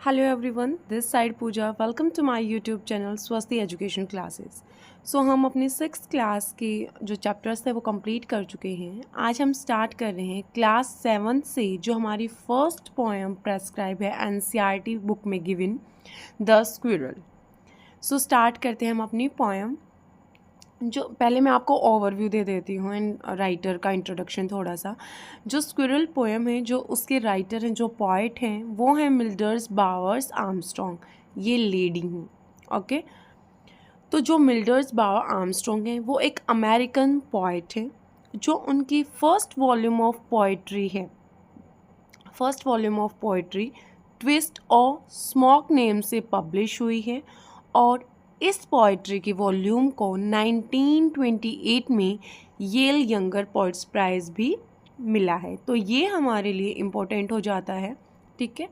Hello everyone, this side Pooja. Welcome to my YouTube channel Swasti education classes. So हम अपनी 6th class के जो chapters थे वो कंप्लीट कर चुके हैं। आज हम स्टार्ट कर रहे हैं क्लास 7 से, जो हमारी फर्स्ट पोएम प्रेस्क्राइब है एनसीईआरटी बुक में given, the squirrel. So start करते हैं हम अपनी पोएम। जो पहले मैं आपको ओवरव्यू दे देती हूँ एंड राइटर का इंट्रोडक्शन थोड़ा सा। जो स्क्विरल पोएम है, जो उसके राइटर हैं, जो पोइट हैं, वो हैं मिल्डर्स बावर्स आर्मस्ट्रॉन्ग। ये लेडी हूँ, ओके। तो जो मिल्डर्स बावर आर्मस्ट्रॉन्ग हैं वो एक अमेरिकन पोइट है, जो उनकी फर्स्ट वॉल्यूम ऑफ पोइट्री है। First volume of poetry twist और स्मोक नेम से पब्लिश हुई है, और इस पोइट्री की वॉल्यूम को 1928 में येल यंगर पोइट्स प्राइज़ भी मिला है। तो ये हमारे लिए इम्पोर्टेंट हो जाता है, ठीक है।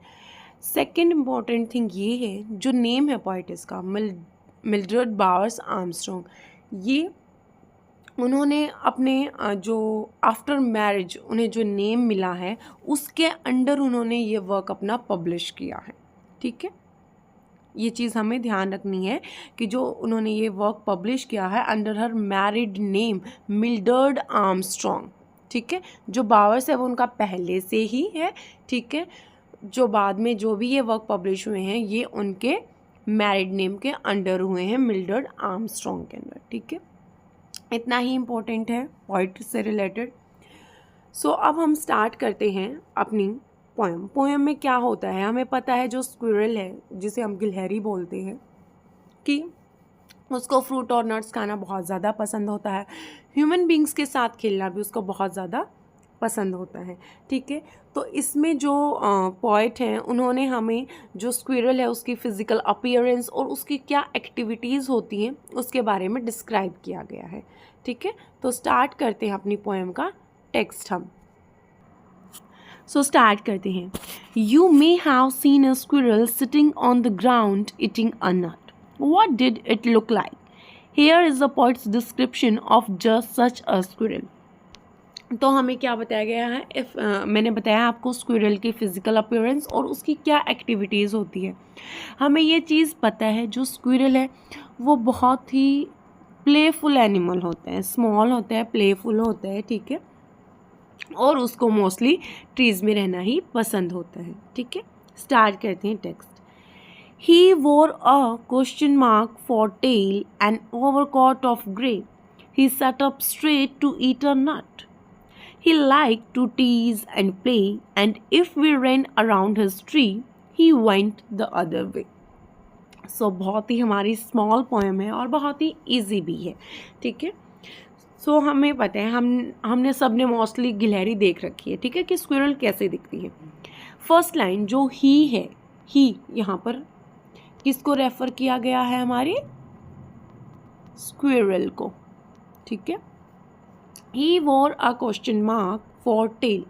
सेकंड इम्पॉर्टेंट थिंग ये है, जो नेम है पोइटिस का, मिल्ड्रेड बावर्स आर्मस्ट्रॉन्ग। ये उन्होंने अपने जो आफ्टर मैरिज उन्हें जो नेम मिला है उसके अंडर उन्होंने ये वर्क अपना पब्लिश किया है, ठीक है। ये चीज़ हमें ध्यान रखनी है कि जो उन्होंने ये वर्क पब्लिश किया है under her married name Mildred Armstrong, ठीक है। जो बावर्स है वो उनका पहले से ही है, ठीक है। जो बाद में जो भी ये वर्क पब्लिश हुए हैं ये उनके मैरिड नेम के अंडर हुए हैं, मिल्ड्रेड आर्मस्ट्रॉन्ग के अंदर, ठीक है। इतना ही इम्पोर्टेंट है पोइट से रिलेटेड। सो अब हम स्टार्ट करते हैं अपनी पोएम। पोएम में क्या होता है हमें पता है। जो स्क्विरल है, जिसे हम गिलहरी बोलते हैं, कि उसको फ्रूट और नट्स खाना बहुत ज़्यादा पसंद होता है। ह्यूमन बींग्स के साथ खेलना भी उसको बहुत ज़्यादा पसंद होता है, ठीक है। तो इसमें जो पोइट हैं उन्होंने हमें जो स्क्विरल है उसकी फ़िज़िकल अपीयरेंस और उसकी क्या एक्टिविटीज़ होती हैं उसके बारे में डिस्क्राइब किया गया है, ठीक है। तो स्टार्ट करते हैं अपनी पोएम का टेक्स्ट हम। सो स्टार्ट करते हैं। You may have seen a squirrel sitting on the ground eating a nut. What did it look like? Here is the poet's description of just such a squirrel. तो हमें क्या बताया गया है, मैंने बताया आपको स्क्विरल की फ़िज़िकल अपीयरेंस और उसकी क्या एक्टिविटीज़ होती है। हमें ये चीज़ पता है जो स्क्विरल है वो बहुत ही प्लेफुल एनिमल होते हैं, स्मॉल होता है, प्लेफुल होता है, ठीक है। और उसको मोस्टली ट्रीज़ में रहना ही पसंद होता है, ठीक है। स्टार्ट करते हैं text. He wore a question mark for tail and overcoat of grey. He sat up straight to eat a nut. He liked to tease and play, and if we ran around his tree, he went the other way. So बहुत ही हमारी small poem है और बहुत ही easy भी है, ठीक है। सो हमें पता है, हमने सब ने मोस्टली गिलहरी देख रखी है, ठीक है, कि स्क्विरल कैसे दिखती है। फर्स्ट लाइन जो ही है, ही यहाँ पर किसको रेफ़र किया गया है? हमारे स्क्विरल को, ठीक है। He wore a question mark for tail,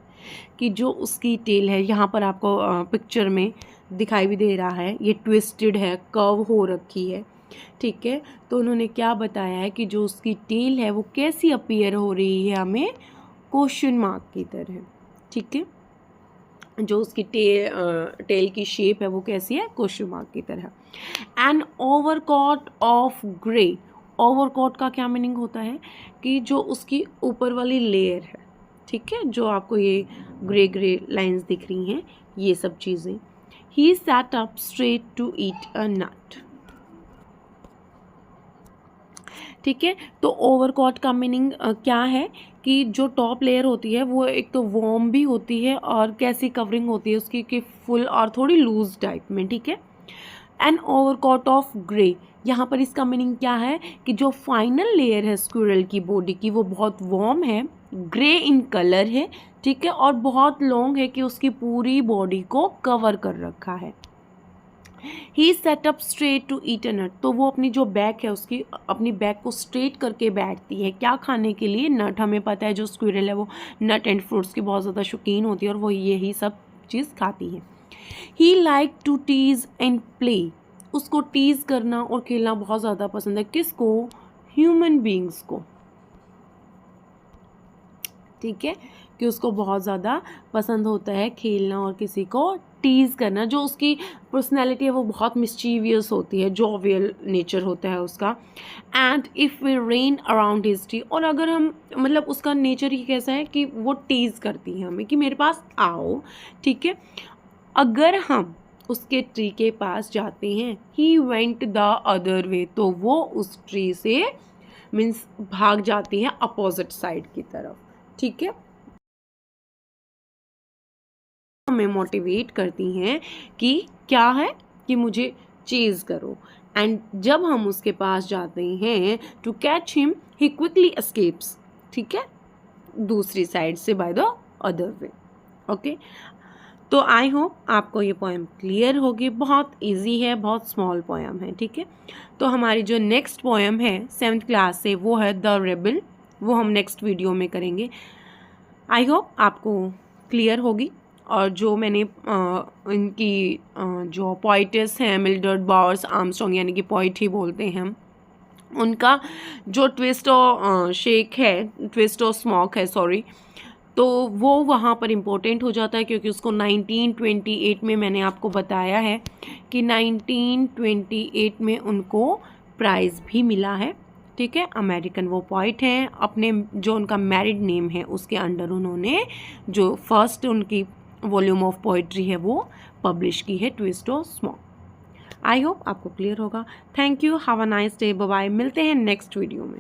कि जो उसकी टेल है यहाँ पर आपको पिक्चर में दिखाई भी दे रहा है, ये ट्विस्टेड है, कर्व हो रखी है, ठीक है। तो उन्होंने क्या बताया है कि जो उसकी टेल है वो कैसी अपीयर हो रही है हमें? क्वेश्चन मार्क की तरह, ठीक है। जो उसकी टेल की शेप है वो कैसी है? क्वेश्चन मार्क की तरह। An overcoat of grey. Overcoat का क्या मीनिंग होता है? कि जो उसकी ऊपर वाली लेयर है, ठीक है, जो आपको ये ग्रे ग्रे लाइंस दिख रही हैं, ये सब चीज़ें। He sat up straight to eat a nut, ठीक है। तो ओवरकोट का मीनिंग क्या है? कि जो टॉप लेयर होती है वो एक तो वॉर्म भी होती है और कैसी कवरिंग होती है उसकी, कि फुल और थोड़ी लूज टाइप में, ठीक है। एन ओवरकोट ऑफ ग्रे, यहाँ पर इसका मीनिंग क्या है? कि जो फाइनल लेयर है स्क्विरल की बॉडी की वो बहुत वॉर्म है, ग्रे इन कलर है, ठीक है, और बहुत लॉन्ग है, कि उसकी पूरी बॉडी को कवर कर रखा है। He set up straight to eat a nut, तो वो अपनी जो बैक है उसकी अपनी बैक को स्ट्रेट करके बैठती है, क्या खाने के लिए? नट। हमें पता है जो स्क्विरल है वो नट एंड फ्रूट्स की बहुत ज़्यादा शौकीन होती है और वो यही सब चीज़ खाती है। He like to tease and play, उसको टीज करना और खेलना बहुत ज़्यादा पसंद है। किसको? ह्यूमन बींग्स को, ठीक है। कि उसको बहुत ज़्यादा पसंद होता है खेलना और किसी को टीज़ करना। जो उसकी पर्सनैलिटी है वो बहुत मिस्चीवियस होती है, जॉवियल नेचर होता है उसका। And if we ran around his tree, और अगर हम मतलब उसका नेचर ही कैसा है कि वो टीज़ करती है हमें कि मेरे पास आओ, ठीक है। अगर हम उसके ट्री के पास जाते हैं, ही वेंट द अदर वे, तो वो उस ट्री से मीन्स भाग जाती हैं अपोजिट साइड की तरफ, ठीक है। हमें मोटिवेट करती हैं कि क्या है कि मुझे चेज़ करो। एंड जब हम उसके पास जाते हैं to catch him, he quickly escapes, ठीक है, दूसरी साइड से by the other way. Okay, तो आई होप आपको ये पोएम क्लियर होगी। बहुत इजी है, बहुत स्मॉल पोएम है, ठीक है। तो हमारी जो नेक्स्ट पोएम है 7th क्लास से वो है द रेबल, वो हम नेक्स्ट वीडियो में करेंगे। आई होप आपको क्लियर होगी। और जो मैंने इनकी जो पोइटेस हैं मिल्ड्रेड बावर्स आर्मस्ट्रॉन्ग, यानी कि पोइट ही बोलते हैं हम, उनका जो ट्विस्ट और शेक है, ट्विस्ट और स्मोक है सॉरी, तो वो वहाँ पर इम्पोर्टेंट हो जाता है क्योंकि उसको 1928 में मैंने आपको बताया है कि 1928 में उनको प्राइज़ भी मिला है, ठीक है। अमेरिकन वो पोइट हैं, अपने जो उनका मैरिड नेम है उसके अंडर उन्होंने जो फर्स्ट उनकी वॉल्यूम ऑफ पोइट्री है वो पब्लिश की है, ट्विस्ट और स्मोक। आई होप आपको क्लियर होगा। Thank you, have a nice day, bye bye, मिलते हैं नेक्स्ट वीडियो में।